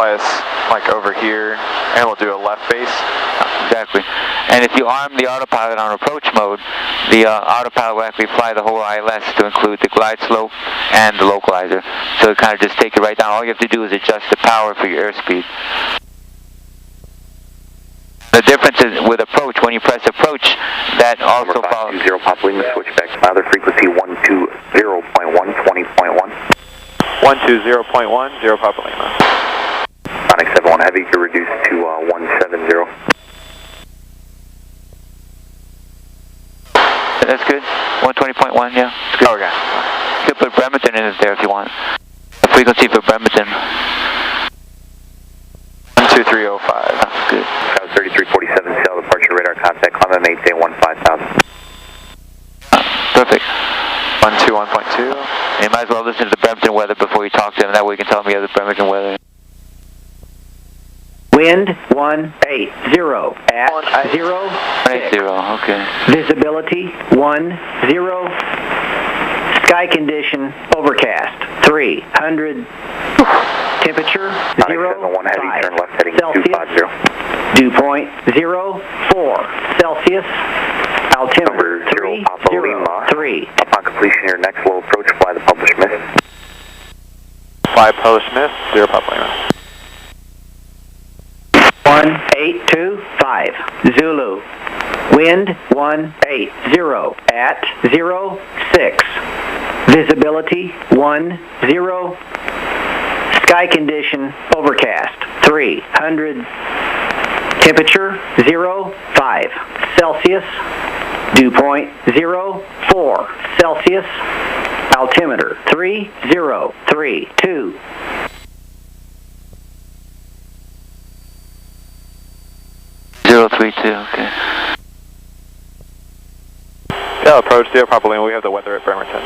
fly us like over here, and we'll do a left base. Exactly. And if you arm the autopilot on approach mode, the autopilot will actually fly the whole ILS to include the glide slope and the localizer. So it kind of just take it right down. All you have to do is adjust the power for your airspeed. The difference is with approach, when you press approach, that also follows. 520 Papa Lima, switch back to my other frequency 120.1, 20.1. 120.1, 0 Papa Lima. Sonic 71 Heavy, you're reduced to 170. That's good. 120.1, yeah. It's good. Okay. You could put Bremerton in it there if you want. The frequency for Bremerton. 12305. That's good. 3347, sail departure radar contact, climb maintain 15,000. Perfect. 121.2. And you might as well listen to the Bremerton weather before you talk to him. That way you can tell him you have the Bremerton weather. Wind 180 at 0. 180, okay. Visibility 10. Sky condition overcast 300. Temperature 0.5 heavy, turn left heading Celsius. 250. Dew point 04 Celsius. Altimeter Number 0 Papa Lima. 303. Upon completion of your next low approach, fly the published mist. Fly published mist, 0 Papa Lima. 1825 Zulu. Wind 180 at 06. Visibility 10. Sky condition overcast 300. Temperature 05 Celsius. Dew point 04 Celsius. Altimeter 3032. 032, okay. Yeah, approach 0 Papa Lima. We have the weather at Bremerton.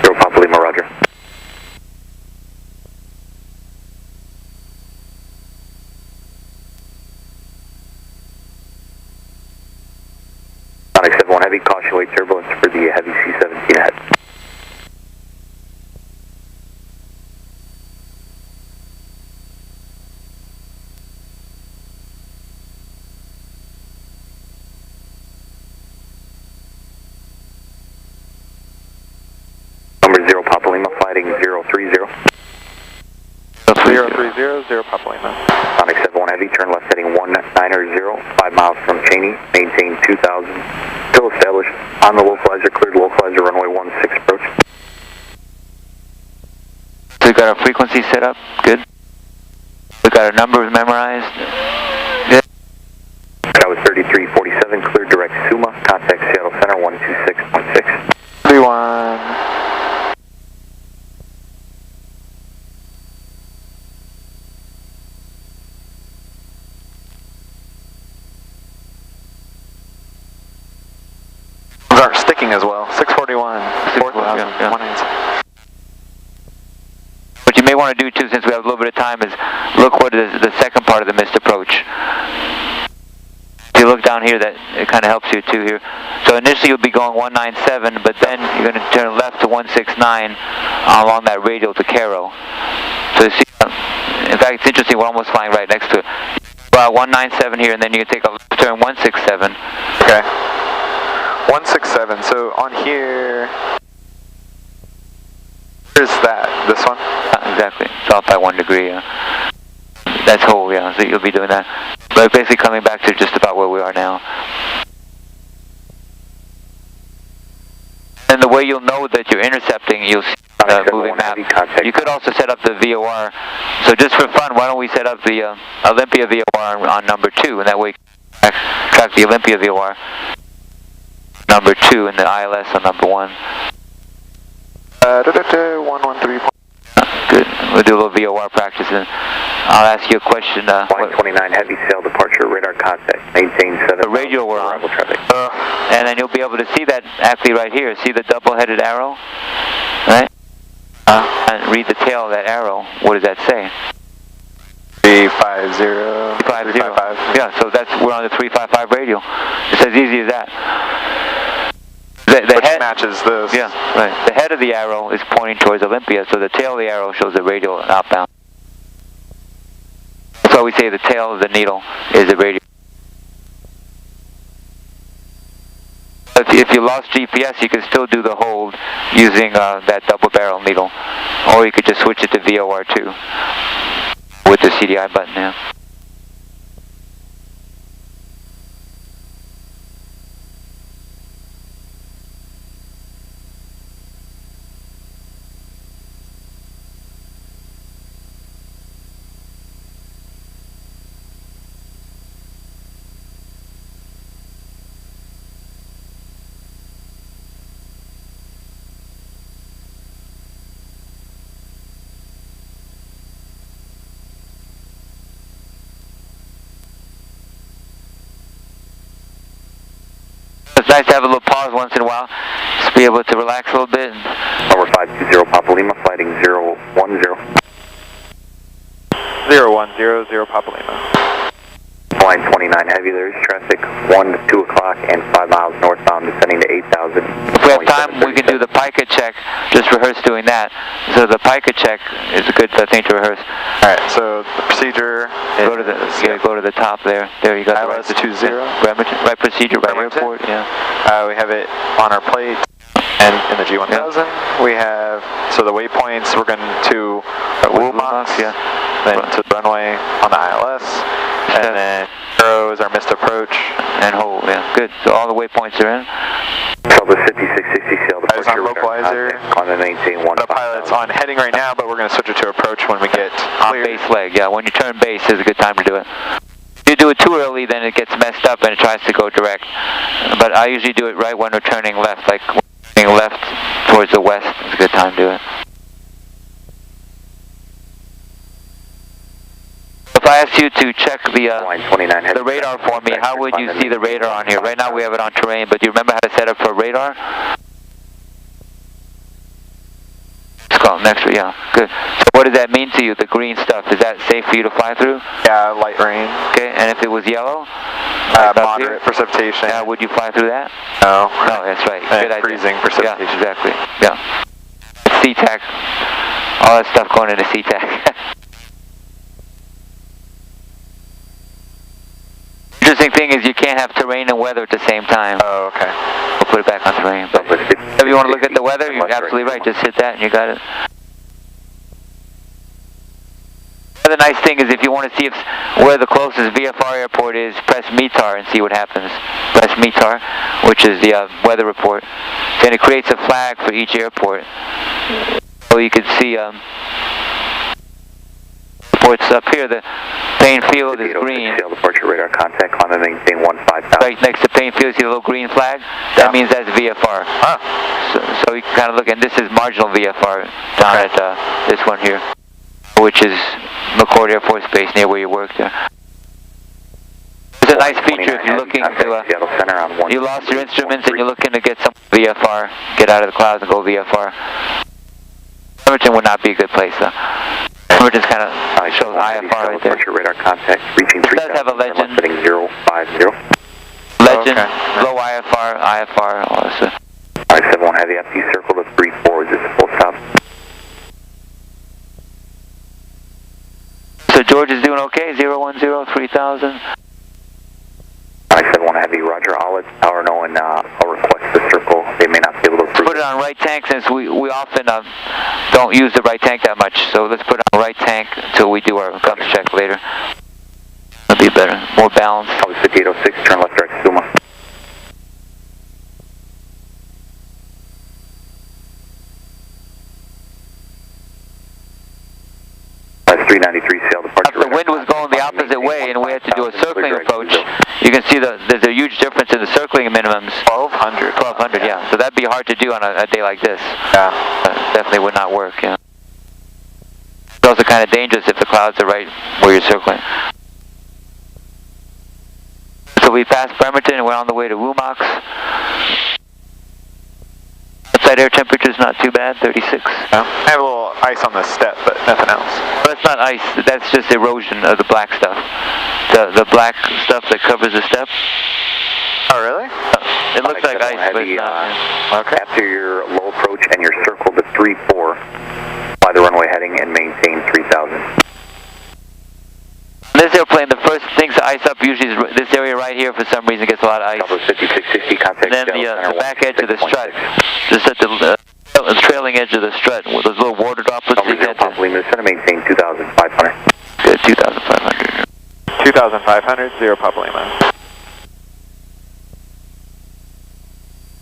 0 Papa Lima, roger. Sonic 71 Heavy, caution wait turbulence for the Heavy C-17 ahead. Number 0 Papa Lima, flighting 030. 030, 0 Papa Lima. Sonic 71 Heavy, turn left heading 190, 5 miles from Cheney, maintain 2000. Still established on the localizer, cleared localizer, runway 16 approach. So we got our frequency set up, good. We got our numbers memorized, good. That was 3347, cleared direct Suma, contact Seattle Center 126.6. 31. Are sticking as well. 641. 4,000. Yeah. 190. What you may want to do too, since we have a little bit of time, is look what is the second part of the missed approach. If you look down here, that it kind of helps you too here. So initially you'll be going 197, but then you're going to turn left to 169 along that radial to Cairo. So you see, in fact, it's interesting. We're almost flying right next to it. 197 here, and then you can take a left turn 167. Okay. 167. So on here, where's that? This one? Exactly. It's off by 1 degree. That's whole, yeah. So you'll be doing that. But basically coming back to just about where we are now. And the way you'll know that you're intercepting, you'll see the moving map. You could also set up the VOR. So just for fun, why don't we set up the Olympia VOR on number 2, and that way track the Olympia VOR number 2 and the ILS on number 1. 113. Good. We'll do a little VOR practice, and I'll ask you a question. Flight 29 heavy sail departure, radar contact, maintain 7. The radio we're on. Arrival traffic. And then you'll be able to see that actually right here. See the double-headed arrow? Right? And read the tail of that arrow. What does that say? 350. 350. Yeah, so we're on the 355 radio. It's as easy as that. The Which head matches this. Yeah, right. The head of the arrow is pointing towards Olympia, so the tail of the arrow shows the radial outbound. why we say the tail of the needle is the radio. If you lost GPS, you can still do the hold using that double barrel needle, or you could just switch it to VOR2 with the CDI button now. It's nice to have a little pause once in a while, just be able to relax a little bit. Over 520 Papa Lima, flighting 010. 010, Papa Lima. Line 29 heavy, there is traffic 1 to 2 o'clock and 5 miles northbound descending to 8,000. If we have time, we can do the pica check, just rehearse doing that. So the pica check is a good thing to rehearse. Alright, so the procedure is... Go to the top there. There you go. ILS 20. Right procedure, right airport, yeah. We have it on our plate and in the G1000. Yeah. We have, so the waypoints, we're going to Woolbox, yeah. Then to the runway on the ILS, and then arrow is our missed approach. And hold, yeah, good. So all the waypoints are in. Delta 5660 sail That is on localizer. On the maintain 1. The pilot's on heading right now, but we're going to switch it to approach when we get clear. On base leg, yeah. When you turn base is a good time to do it. If you do it too early, then it gets messed up and it tries to go direct. But I usually do it right when we're turning left, like turning left towards the west is a good time to do it. If I asked you to check the radar for me, how would you see the radar on here? Right now we have it on terrain, but do you remember how to set up for radar? Let's go next, yeah, good. So what does that mean to you, the green stuff? Is that safe for you to fly through? Yeah, light rain. Okay, and if it was yellow? Moderate precipitation. Would you fly through that? No. No, that's right. Good idea. Freezing precipitation. Yeah, exactly, yeah. SeaTac, all that stuff going into SeaTac. Interesting thing is you can't have terrain and weather at the same time. Oh, okay. We'll put it back on terrain. But if you want to look at the weather, you're absolutely right. Just hit that and you got it. The other nice thing is if you want to see where the closest VFR airport is, press METAR and see what happens. Press METAR, which is the weather report. Then it creates a flag for each airport. So you can see reports up here. The Payne Field is green. Departure radar contact, climb and maintain 15,000. Right next to Payne Field, see the little green flag? That means that's VFR. Huh. So you can kind of look, and this is marginal VFR down at this one here, which is McCord Air Force Base near where you work there. It's a nice feature if you're looking to, you lost your instruments and you're looking to get some VFR, get out of the clouds and go VFR. Bremerton would not be a good place though. Bremerton's kind of shows IFR right there. Radar contact reaching 3,000. It does have a legend. Setting 050. Legend, low IFR, all this stuff. Alright, 71 heavy FT circle to 34, is this full stop? So George is doing okay, 010, 3000. Alright, 71 heavy, roger, I'll let Tower know and I'll request the circle. They may not be able to approve. Put it on right tank since we often don't use the right tank that much, so let's put it on right tank until we do our guns check later. That'll be better, more balanced. 5806, turn left direct Suma. That's 393, sail departure. If the wind was going the opposite way and we had to do a circling approach, you can see there's a huge difference in the circling minimums. 1200, yeah. So that'd be hard to do on a day like this. Yeah. Definitely would not work, yeah. It's also kind of dangerous if the clouds are right where you're circling. So we passed Bremerton and we're on the way to Wumox. Outside air temperature's not too bad, 36. Yeah. I have a little ice on the step, but nothing else. But it's not ice, that's just erosion of the black stuff. The black stuff that covers the step. Oh, really? It looks like ice, but it's not. Okay. After your low approach and your circle to 34, fly the runway heading and maintain 3,000. This ice up usually is this area right here for some reason gets a lot of ice. 5660, contact And then the back edge of the strut, just at the trailing edge of the strut with those little water droplets. Number 0 Papa Lima Center, maintain 2,500. Good, 2,500. 2,500, 0 Papa Lima.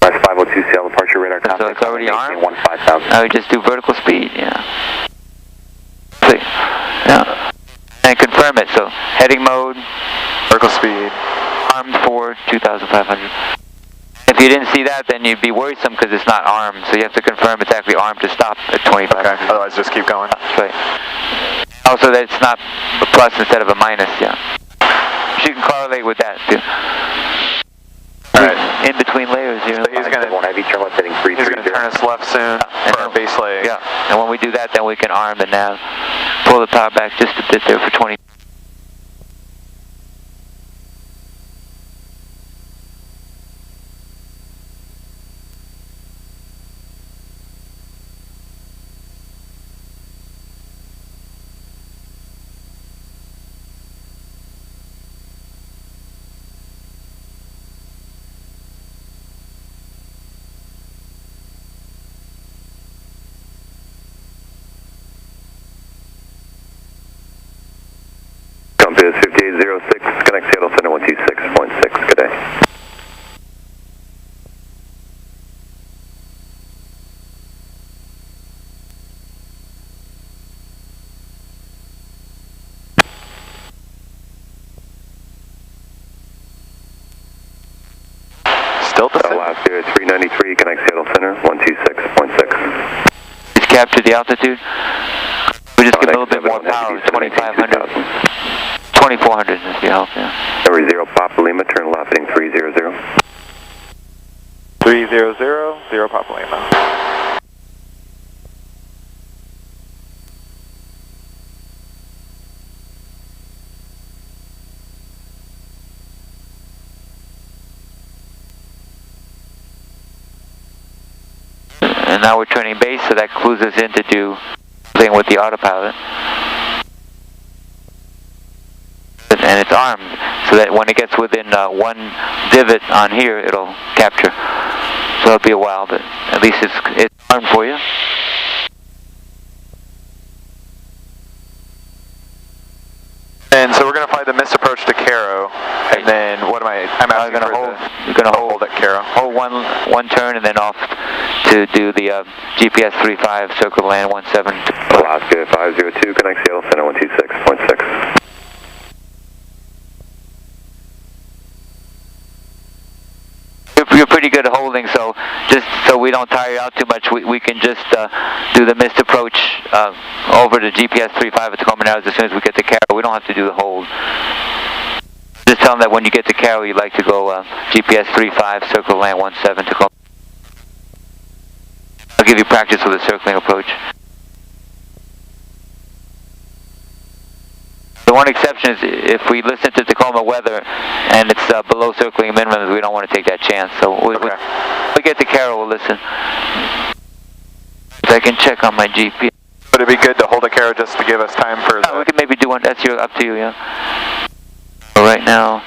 That's 502 sail departure radar contact. So it's already armed? 15,000. Now we just do vertical speed, yeah. See, yeah. And confirm it, so heading mode, Vertical speed. armed for 2,500. If you didn't see that, then you'd be worrisome because it's not armed, so you have to confirm it's actually armed to stop at 2,500. Okay, otherwise just keep going. That's right. Also that it's not a plus instead of a minus, yeah. So you can correlate with that too. Alright. In between layers here. So he's going heavy turn left heading 330. to turn us left soon for our base leg. Yeah, and when we do that, then we can arm the nav. Pull the power back just a bit there for 20. Compass 5806, connect Seattle Center 126.6, good day. Still the same. Last year 393, connect Seattle Center 126.6. Just capture the altitude. We just give a little bit more power, 2,500. 2,400 is the help, yeah. Number 0 Papa Lima, turn left heading 300. 300, 0 Papa Lima. And now we're turning base, so that clues us in to do something with the autopilot. And it's armed, so that when it gets within one divot on here, it'll capture. So it'll be a while, but at least it's armed for you. And so we're going to fly the missed approach to Caro, and then what am I? I'm asking gonna for hold. the, You're gonna hold at Caro. Hold one turn, and then off to do the GPS 35 circle land 17. Alaska 502, connect Seattle Center 126.6. You're pretty good at holding, so just so we don't tire you out too much, we can just do the missed approach over to GPS 35 at Tacoma Narrows as soon as we get to Caro. We don't have to do the hold. Just tell them that when you get to Caro, you'd like to go GPS 35, circle land 17 Tacoma. I'll give you practice with a circling approach. The one exception is if we listen to Tacoma weather and it's below circling minimums, we don't want to take that chance. So we get to Caro, we'll listen. If I can check on my GPS. Would it be good to hold a Caro just to give us time for the... We could maybe do one. That's up to you, yeah. So right now,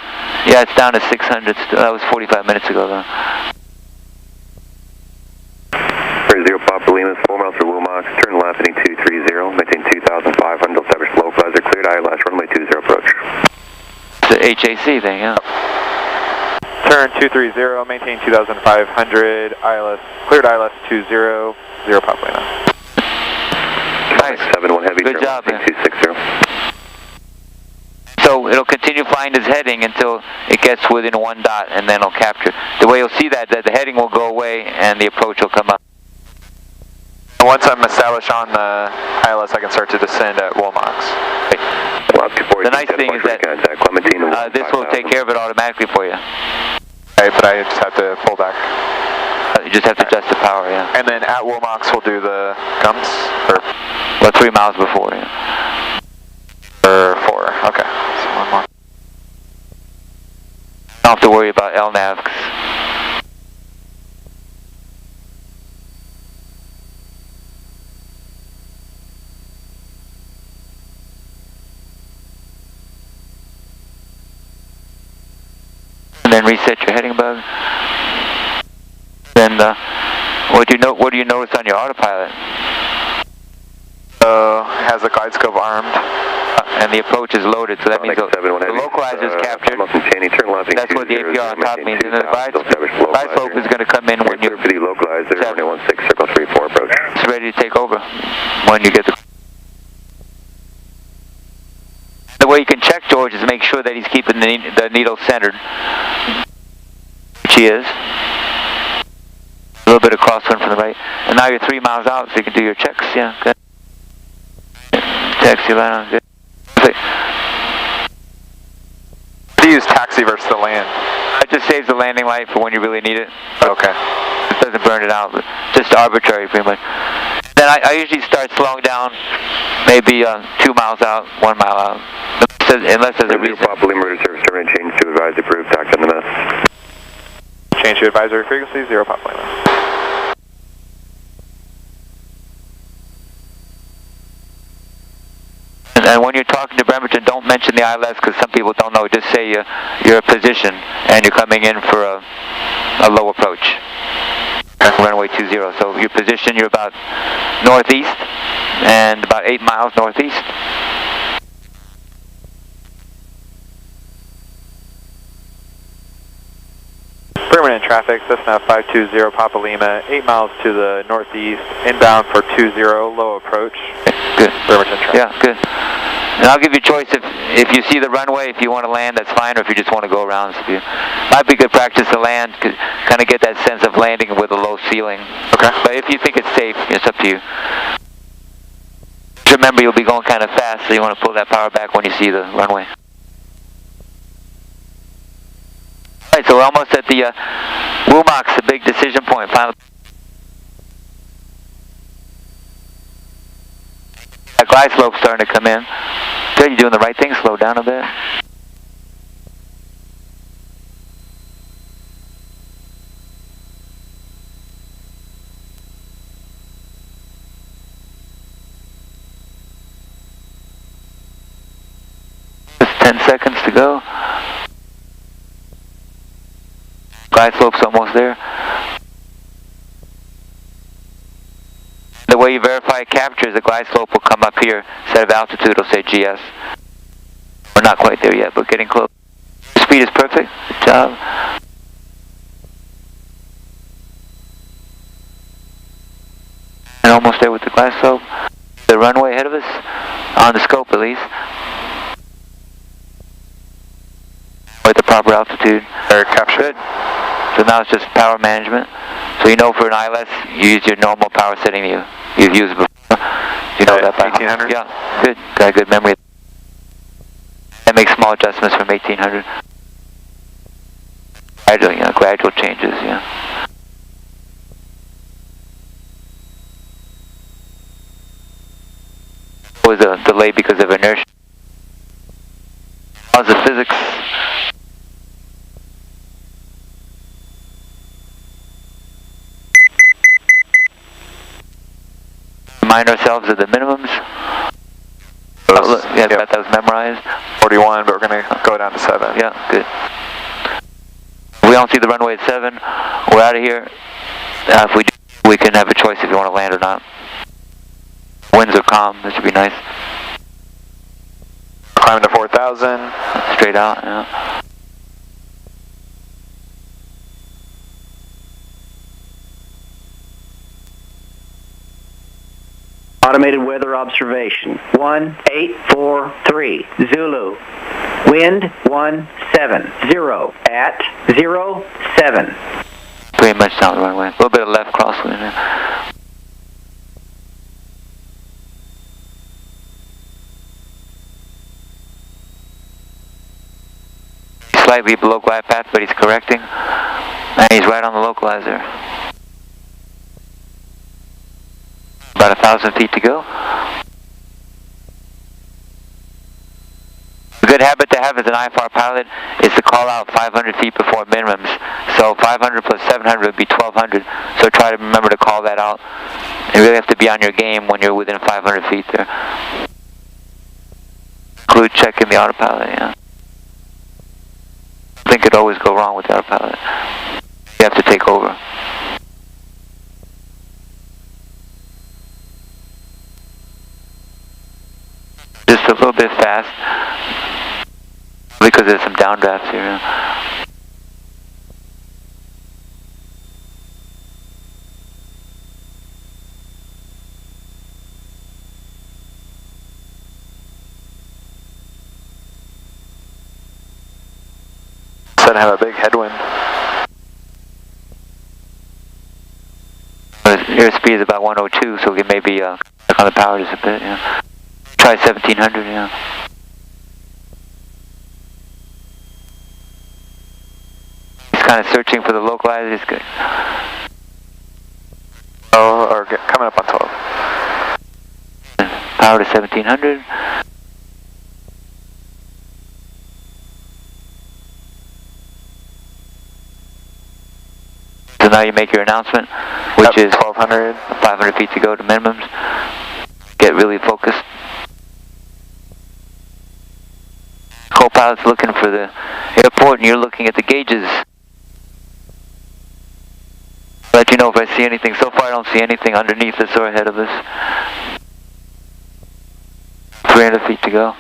yeah, it's down to 600. That was 45 minutes ago, though. 0 Papa Lima, 4 miles for Wilmox, turn left heading 230, maintain 2,500, establish low clouds are cleared, ILS runway 20 approach. The HAC thing, yeah. Turn 230, maintain 2,500, ILS, cleared ILS 20, 0 Papa Lima. Nice. 71 heavy, Good turn job, left heading 260. So it'll continue flying this heading until it gets within one dot, and then it'll capture. The way you'll see that the heading will go away and the approach will come up. Once I'm established on the ILS, I can start to descend at Wilmox. The nice thing is that this will take care of it automatically for you. Okay, but I just have to pull back. You just have to adjust the power, yeah. And then at Wilmox, we'll do the gums? Or well, 3 miles before, yeah. Or 4, okay. So one more. Don't have to worry about LNAV. And then reset your heading bug. Then what do you notice on your autopilot? It has a glide scope armed. And the approach is loaded, so that means the localizer is captured. That's what the APR on top means. And the glide slope is going to come in when you're it's ready to take over when you get the way you can check George is make sure that he's keeping the needle centered, which he is. A little bit of crosswind from the right. And now you're 3 miles out, so you can do your checks. Yeah, good. Taxi line on, good. Do you use taxi versus the land? It just saves the landing light for when you really need it. Okay. It doesn't burn it out, but just arbitrary pretty much. Then I usually start slowing down, maybe 2 miles out, 1 mile out. Unless there's a reason. Change to advisory approved, tax on the minute. Change to advisory frequency, 0 pop limit. And when you're talking to Bremerton, don't mention the ILS because some people don't know. Just say your position and you're coming in for a low approach. Runway 20. So your position, you're about northeast and about 8 miles northeast. Permanent traffic, Cessna 520 Papa Lima, 8 miles to the northeast, inbound for 20, low approach. Good. Bremerton traffic. Yeah, good. And I'll give you a choice if you see the runway, if you want to land, that's fine, or if you just want to go around. So might be good practice to land, kind of get that sense of landing with a low ceiling. Okay. But if you think it's safe, it's up to you. Just remember, you'll be going kind of fast, so you want to pull that power back when you see the runway. Alright, so we're almost at the WUMAX, the big decision point. Final. That glide slope's starting to come in. Good, you're doing the right thing. Slow down a bit. Just 10 seconds to go. Glide slope's almost there. The way you verify capture is the glide slope will come up here. Instead of altitude, it'll say GS. We're not quite there yet, but getting close. Speed is perfect. Good job. And almost there with the glide slope. The runway ahead of us, on the scope at least. At the proper altitude. Or captured. So now it's just power management. So you know for an ILS, you use your normal power setting you've used before. You know that by 1800? Yeah, good. Got a good memory. And make small adjustments from 1800. Gradual changes, yeah. It was a delay because of inertia. How's the physics? Remind ourselves of the minimums. Yeah, yep. That was memorized. 41, but we're going to go down to 7. Yeah, good. We don't see the runway at 7. We're out of here. If we do, we can have a choice if you want to land or not. Winds are calm. This should be nice. Climbing to 4,000. Straight out, yeah. Automated weather observation. 1843 Zulu. Wind 170 at 07. Pretty much down the runway. A little bit of left crosswind there. Slightly below glide path, but he's correcting. And he's right on the localizer. About 1,000 feet to go. A good habit to have as an IFR pilot is to call out 500 feet before minimums. So 500 plus 700 would be 1,200. So try to remember to call that out. You really have to be on your game when you're within 500 feet there. Include checking the autopilot, yeah. Something could always go wrong with the autopilot. You have to take over. Just a little bit fast, because there's some downdrafts here. Said have a big headwind. Airspeed is about 102, so we can maybe check on the power just a bit. Yeah. Try 1700. Yeah. He's kind of searching for the localizer. He's good. Oh, or coming up on 12. Power to 1700. So now you make your announcement, which is 1200, 500 feet to go to minimums. Get really focused. Co-pilot's looking for the airport and you're looking at the gauges. Let you know if I see anything. So far I don't see anything underneath us or ahead of us. 300 feet to go.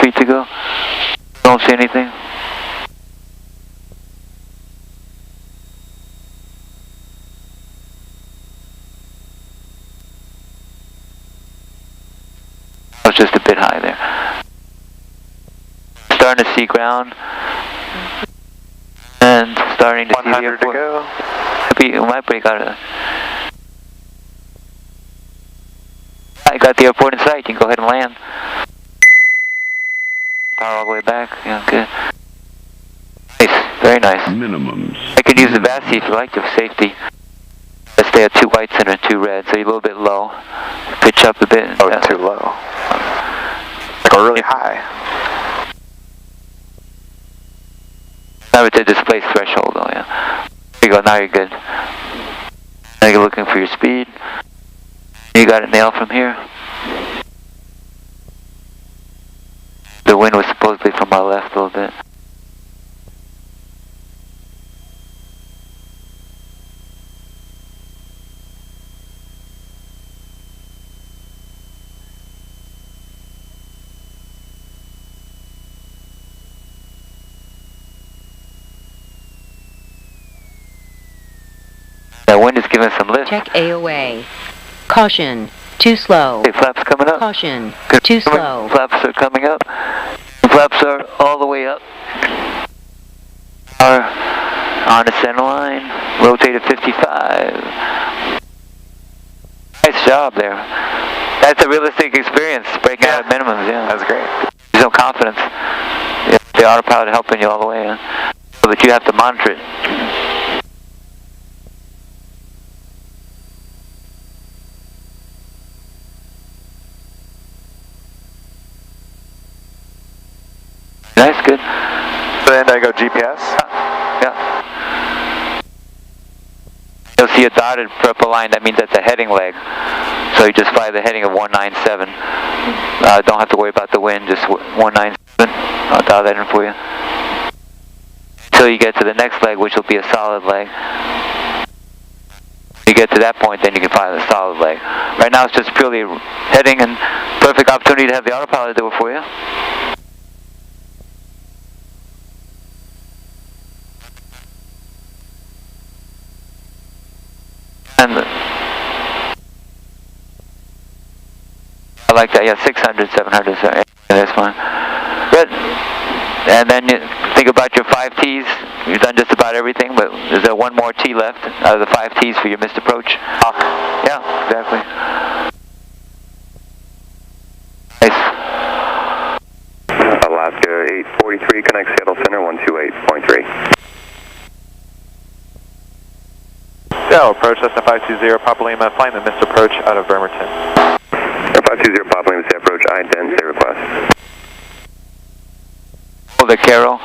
Feet to go. Don't see anything. It's just a bit high there. Starting to see ground and starting to see the 100 to airport. go. We might break out of. I got the airport in sight. You can go ahead and land. Power all the way back. Yeah, good. Nice, very nice. Minimums. I could use the VASI if you like, for safety. Let's stay at 2 whites and a 2 reds, so you're a little bit low. Pitch up a bit. Oh, too low. Like a really high. Now it's a displaced threshold, though, yeah. There you go, now you're good. Now you're looking for your speed. You got it nailed from here. The wind was supposedly from our left a little bit. That wind is giving some lift. Check AOA. Caution. Too slow. Okay, flaps coming up. Caution. Good. Too slow. Flaps are coming up. The flaps are all the way up. Are on the center line. Rotate at 55. Nice job there. That's a realistic experience, breaking out at minimums, yeah. That's great. There's no confidence. Yeah, the autopilot helping you all the way in. So that you have to monitor it. Nice, good. Then I go GPS. Yeah. You'll see a dotted purple line. That means that's a heading leg. So you just fly the heading of 197. Don't have to worry about the wind, just 197. I'll dial that in for you. Until you get to the next leg, which will be a solid leg. You get to that point, then you can fly the solid leg. Right now it's just purely heading and perfect opportunity to have the autopilot do it for you. And I like that, yeah, 600, 700, so yeah, that's fine. Good. And then you think about your 5 T's. You've done just about everything, but there's one more T left out of the 5 T's for your missed approach. Yeah, exactly. Nice. Alaska 843, connect Seattle Center 128.3. Yeah, approach Cessna 520, Papa Lima, flying the missed approach out of Bremerton. 520, Papa Lima, say approach, ident, say request. Hold it, Carol.